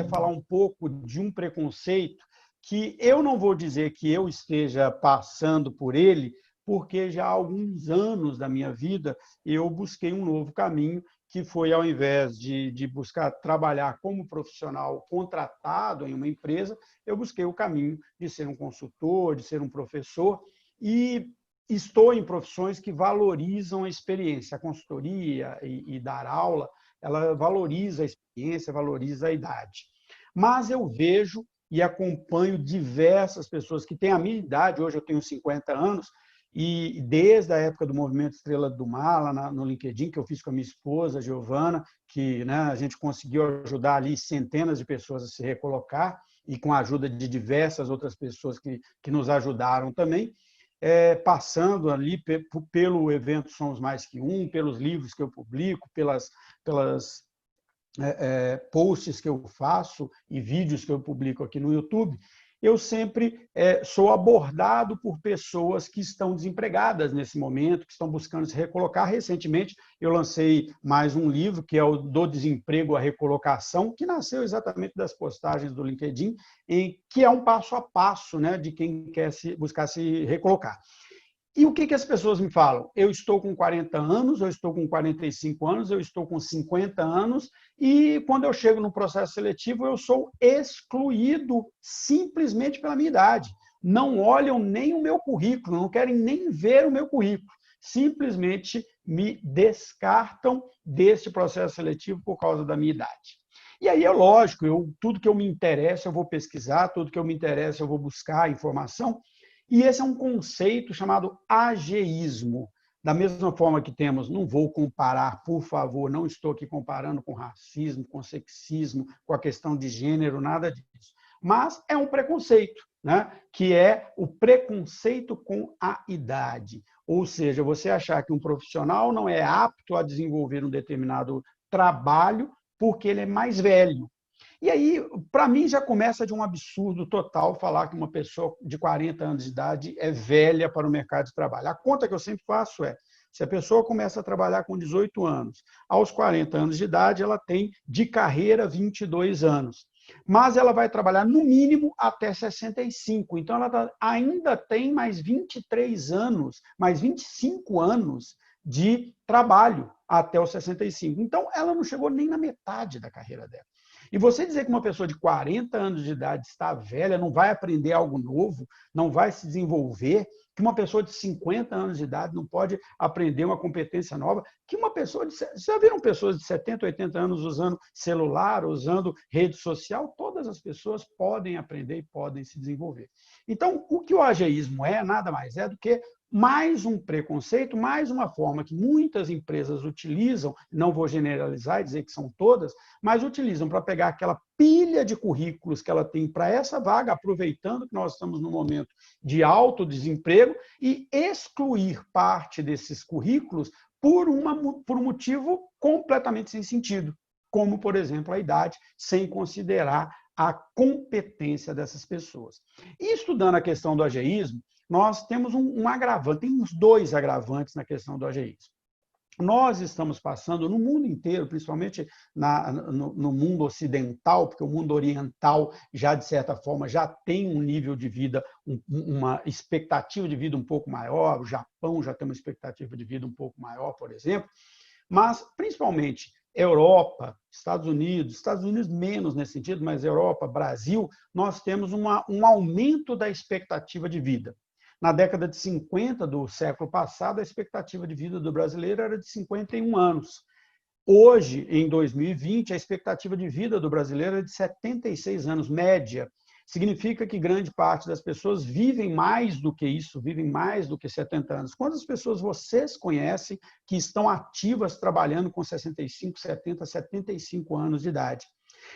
é falar um pouco de um preconceito que eu não vou dizer que eu esteja passando por ele, porque já há alguns anos da minha vida eu busquei um novo caminho, que foi, ao invés de buscar trabalhar como profissional contratado em uma empresa, eu busquei o caminho de ser um consultor, de ser um professor, e estou em profissões que valorizam a experiência. A consultoria e dar aula, ela valoriza a experiência, valoriza a idade. Mas eu vejo e acompanho diversas pessoas que têm a minha idade, hoje eu tenho 50 anos, e desde a época do Movimento Estrela do Mar, lá no LinkedIn, que eu fiz com a minha esposa, Giovana, que, né, a gente conseguiu ajudar ali centenas de pessoas a se recolocar, e com a ajuda de diversas outras pessoas que nos ajudaram também, passando ali pelo evento Somos Mais Que Um, pelos livros que eu publico, pelas posts que eu faço e vídeos que eu publico aqui no YouTube, eu sempre sou abordado por pessoas que estão desempregadas nesse momento, que estão buscando se recolocar. Recentemente, eu lancei mais um livro, que é o Do Desemprego à Recolocação, que nasceu exatamente das postagens do LinkedIn, que é um passo a passo, né, de quem quer buscar se recolocar. E o que as pessoas me falam? Eu estou com 40 anos, eu estou com 45 anos, eu estou com 50 anos, e quando eu chego no processo seletivo, eu sou excluído simplesmente pela minha idade. Não olham nem o meu currículo, não querem nem ver o meu currículo. Simplesmente me descartam deste processo seletivo por causa da minha idade. E aí é lógico, tudo que eu me interessa, eu vou pesquisar, tudo que eu me interessa, eu vou buscar informação. E esse é um conceito chamado ageísmo. Da mesma forma que temos, não vou comparar, por favor, não estou aqui comparando com racismo, com sexismo, com a questão de gênero, nada disso. Mas é um preconceito, né? Que é o preconceito com a idade. Ou seja, você achar que um profissional não é apto a desenvolver um determinado trabalho porque ele é mais velho. E aí, para mim, já começa de um absurdo total falar que uma pessoa de 40 anos de idade é velha para o mercado de trabalho. A conta que eu sempre faço é, se a pessoa começa a trabalhar com 18 anos, aos 40 anos de idade, ela tem de carreira 22 anos. Mas ela vai trabalhar no mínimo até 65. Então, ela ainda tem mais 23 anos, mais 25 anos de trabalho até os 65. Então, ela não chegou nem na metade da carreira dela. E você dizer que uma pessoa de 40 anos de idade está velha, não vai aprender algo novo, não vai se desenvolver, que uma pessoa de 50 anos de idade não pode aprender uma competência nova, que uma pessoa de... Vocês já viram pessoas de 70, 80 anos usando celular, usando rede social? Todas as pessoas podem aprender e podem se desenvolver. Então, o que o ageísmo nada mais é do que mais um preconceito, mais uma forma que muitas empresas utilizam, não vou generalizar e dizer que são todas, mas utilizam para pegar aquela pilha de currículos que ela tem para essa vaga, aproveitando que nós estamos num momento de alto desemprego, e excluir parte desses currículos por um motivo completamente sem sentido, como, por exemplo, a idade, sem considerar a competência dessas pessoas. E estudando a questão do ageísmo, nós temos um agravante, temos dois agravantes na questão do ageísmo. Nós estamos passando no mundo inteiro, principalmente no mundo ocidental, porque o mundo oriental já, de certa forma, já tem um nível de vida, uma expectativa de vida um pouco maior, o Japão já tem uma expectativa de vida um pouco maior, por exemplo, mas, principalmente, Europa, Estados Unidos menos nesse sentido, mas Europa, Brasil, nós temos um aumento da expectativa de vida. Na década de 50 do século passado, a expectativa de vida do brasileiro era de 51 anos. Hoje, em 2020, a expectativa de vida do brasileiro é de 76 anos, média. Significa que grande parte das pessoas vivem mais do que isso, vivem mais do que 70 anos. Quantas pessoas vocês conhecem que estão ativas trabalhando com 65, 70, 75 anos de idade?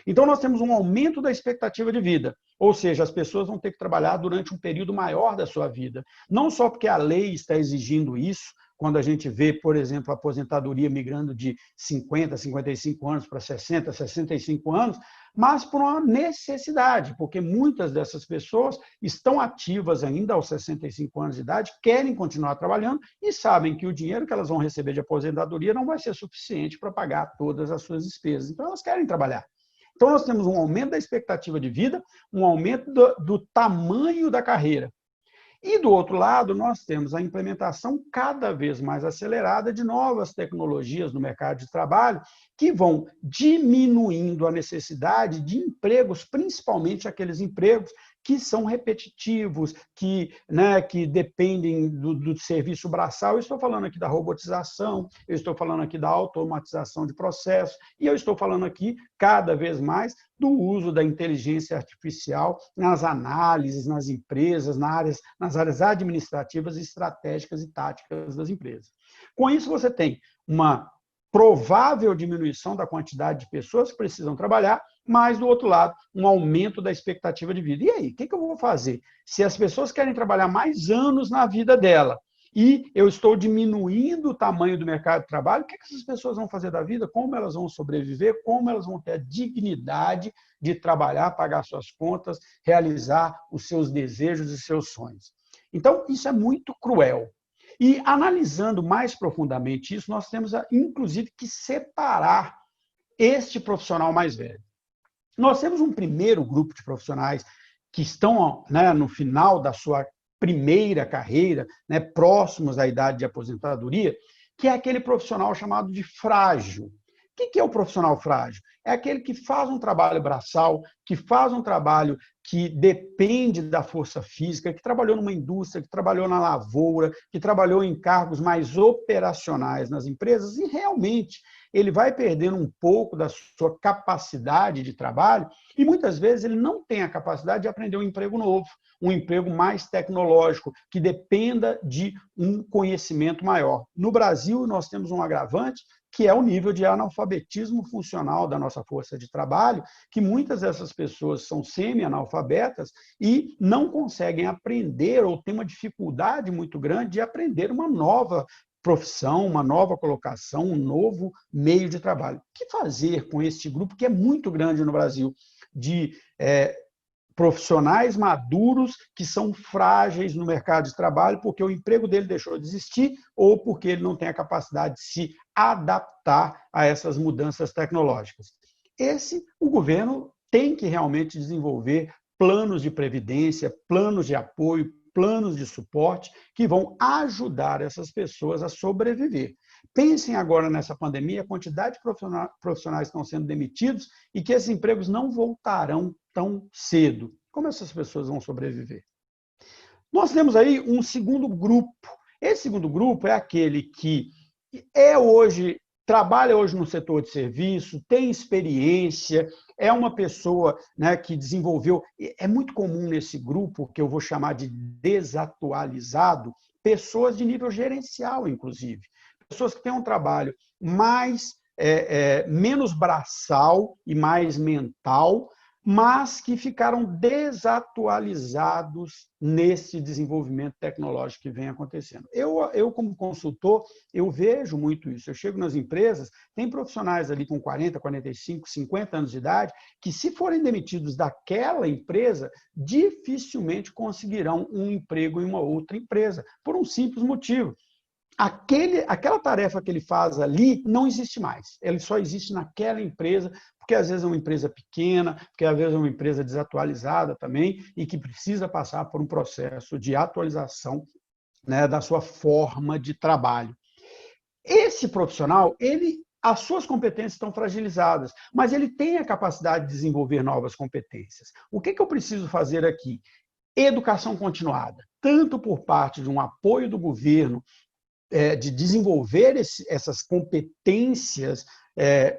Então, nós temos um aumento da expectativa de vida, ou seja, as pessoas vão ter que trabalhar durante um período maior da sua vida. Não só porque a lei está exigindo isso, quando a gente vê, por exemplo, a aposentadoria migrando de 50, 55 anos para 60, 65 anos, mas por uma necessidade, porque muitas dessas pessoas estão ativas ainda aos 65 anos de idade, querem continuar trabalhando e sabem que o dinheiro que elas vão receber de aposentadoria não vai ser suficiente para pagar todas as suas despesas. Então, elas querem trabalhar. Então, nós temos um aumento da expectativa de vida, um aumento do tamanho da carreira. E, do outro lado, nós temos a implementação cada vez mais acelerada de novas tecnologias no mercado de trabalho que vão diminuindo a necessidade de empregos, principalmente aqueles empregos que são repetitivos, que dependem do serviço braçal. Eu estou falando aqui da robotização, eu estou falando aqui da automatização de processos, e eu estou falando aqui, cada vez mais, do uso da inteligência artificial nas análises, nas empresas, nas áreas administrativas, estratégicas e táticas das empresas. Com isso, você tem uma provável diminuição da quantidade de pessoas que precisam trabalhar, mas, do outro lado, um aumento da expectativa de vida. E aí, o que eu vou fazer? Se as pessoas querem trabalhar mais anos na vida dela e eu estou diminuindo o tamanho do mercado de trabalho, o que essas pessoas vão fazer da vida? Como elas vão sobreviver? Como elas vão ter a dignidade de trabalhar, pagar suas contas, realizar os seus desejos e seus sonhos? Então, isso é muito cruel. E, analisando mais profundamente isso, nós temos, inclusive, que separar este profissional mais velho. Nós temos um primeiro grupo de profissionais que estão, no final da sua primeira carreira, próximos da idade de aposentadoria, que é aquele profissional chamado de frágil. O que é o profissional frágil? É aquele que faz um trabalho braçal, que faz um trabalho que depende da força física, que trabalhou numa indústria, que trabalhou na lavoura, que trabalhou em cargos mais operacionais nas empresas, e realmente ele vai perdendo um pouco da sua capacidade de trabalho e muitas vezes ele não tem a capacidade de aprender um emprego novo, um emprego mais tecnológico, que dependa de um conhecimento maior. No Brasil, nós temos um agravante, que é o nível de analfabetismo funcional da nossa força de trabalho, que muitas dessas pessoas são semi-analfabetas e não conseguem aprender ou têm uma dificuldade muito grande de aprender uma nova profissão, uma nova colocação, um novo meio de trabalho. O que fazer com este grupo, que é muito grande no Brasil, de profissionais maduros que são frágeis no mercado de trabalho porque o emprego dele deixou de existir ou porque ele não tem a capacidade de se adaptar a essas mudanças tecnológicas? O governo tem que realmente desenvolver planos de previdência, planos de apoio, planos de suporte que vão ajudar essas pessoas a sobreviver. Pensem agora nessa pandemia, a quantidade de profissionais que estão sendo demitidos e que esses empregos não voltarão tão cedo. Como essas pessoas vão sobreviver? Nós temos aí um segundo grupo. Esse segundo grupo é aquele que trabalha hoje no setor de serviço, tem experiência, é uma pessoa que desenvolveu. É muito comum nesse grupo, que eu vou chamar de desatualizado, pessoas de nível gerencial, inclusive. Pessoas que têm um trabalho menos braçal e mais mental, mas que ficaram desatualizados nesse desenvolvimento tecnológico que vem acontecendo. Eu como consultor, eu vejo muito isso. Eu chego nas empresas, tem profissionais ali com 40, 45, 50 anos de idade, que se forem demitidos daquela empresa, dificilmente conseguirão um emprego em uma outra empresa, por um simples motivo. Aquela tarefa que ele faz ali não existe mais. Ele só existe naquela empresa, porque às vezes é uma empresa pequena, porque às vezes é uma empresa desatualizada também e que precisa passar por um processo de atualização da sua forma de trabalho. Esse profissional, as suas competências estão fragilizadas, mas ele tem a capacidade de desenvolver novas competências. O que eu preciso fazer aqui? Educação continuada, tanto por parte de um apoio do governo, de desenvolver essas competências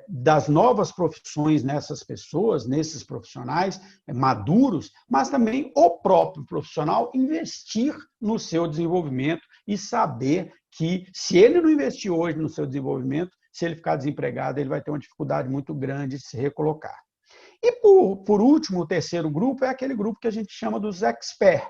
das novas profissões nessas pessoas, nesses profissionais maduros, mas também o próprio profissional investir no seu desenvolvimento e saber que, se ele não investir hoje no seu desenvolvimento, se ele ficar desempregado, ele vai ter uma dificuldade muito grande de se recolocar. E, por último, o terceiro grupo é aquele grupo que a gente chama dos experts.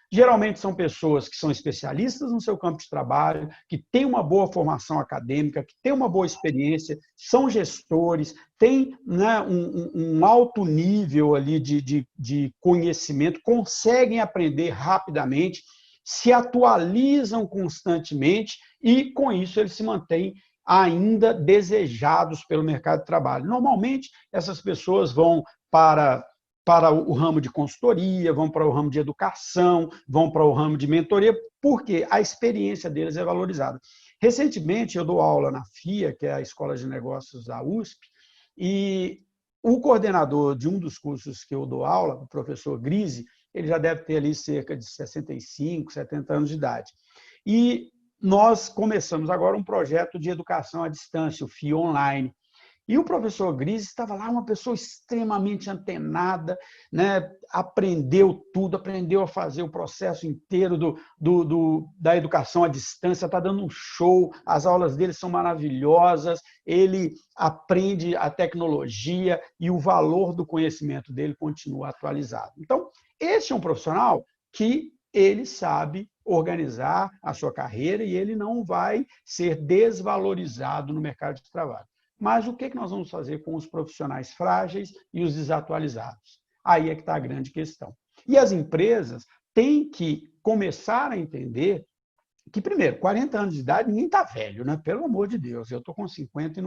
Geralmente são pessoas que são especialistas no seu campo de trabalho, que têm uma boa formação acadêmica, que têm uma boa experiência, são gestores, têm um alto nível ali de conhecimento, conseguem aprender rapidamente, se atualizam constantemente e, com isso, eles se mantêm ainda desejados pelo mercado de trabalho. Normalmente, essas pessoas vão para o ramo de consultoria, vão para o ramo de educação, vão para o ramo de mentoria, porque a experiência deles é valorizada. Recentemente, eu dou aula na FIA, que é a Escola de Negócios da USP, e o coordenador de um dos cursos que eu dou aula, o professor Grise, ele já deve ter ali cerca de 65, 70 anos de idade. E nós começamos agora um projeto de educação à distância, o FIA Online. E o professor Grise estava lá, uma pessoa extremamente antenada, né? Aprendeu tudo, aprendeu a fazer o processo inteiro da educação à distância, está dando um show, as aulas dele são maravilhosas, ele aprende a tecnologia e o valor do conhecimento dele continua atualizado. Então, esse é um profissional que ele sabe organizar a sua carreira e ele não vai ser desvalorizado no mercado de trabalho. Mas o que nós vamos fazer com os profissionais frágeis e os desatualizados? Aí é que está a grande questão. E as empresas têm que começar a entender que, primeiro, 40 anos de idade, ninguém está velho, né? Pelo amor de Deus, eu estou com 50 e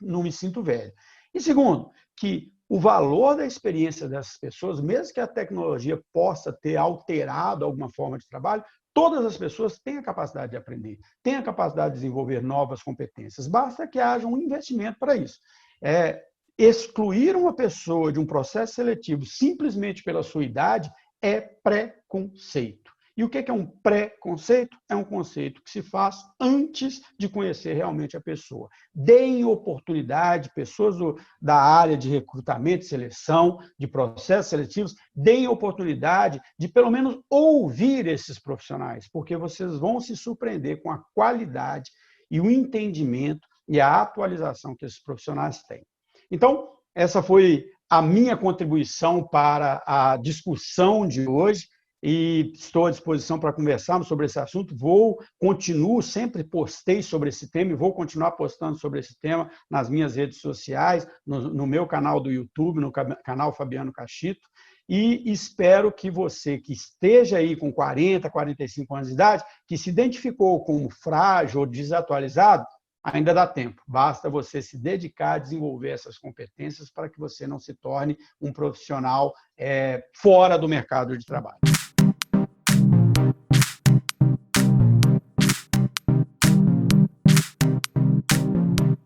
não me sinto velho. E segundo, que o valor da experiência dessas pessoas, mesmo que a tecnologia possa ter alterado alguma forma de trabalho, todas as pessoas têm a capacidade de aprender, têm a capacidade de desenvolver novas competências. Basta que haja um investimento para isso. Excluir uma pessoa de um processo seletivo simplesmente pela sua idade é preconceito. E o que é um preconceito? É um conceito que se faz antes de conhecer realmente a pessoa. Deem oportunidade, pessoas da área de recrutamento e seleção, de processos seletivos, deem oportunidade de pelo menos ouvir esses profissionais, porque vocês vão se surpreender com a qualidade e o entendimento e a atualização que esses profissionais têm. Então, essa foi a minha contribuição para a discussão de hoje. E estou à disposição para conversarmos sobre esse assunto. Continuo, sempre postei sobre esse tema e vou continuar postando sobre esse tema nas minhas redes sociais, no meu canal do YouTube, no canal Fabiano Cachito. E espero que você que esteja aí com 40, 45 anos de idade, que se identificou como frágil ou desatualizado, ainda dá tempo. Basta você se dedicar a desenvolver essas competências para que você não se torne um profissional fora do mercado de trabalho.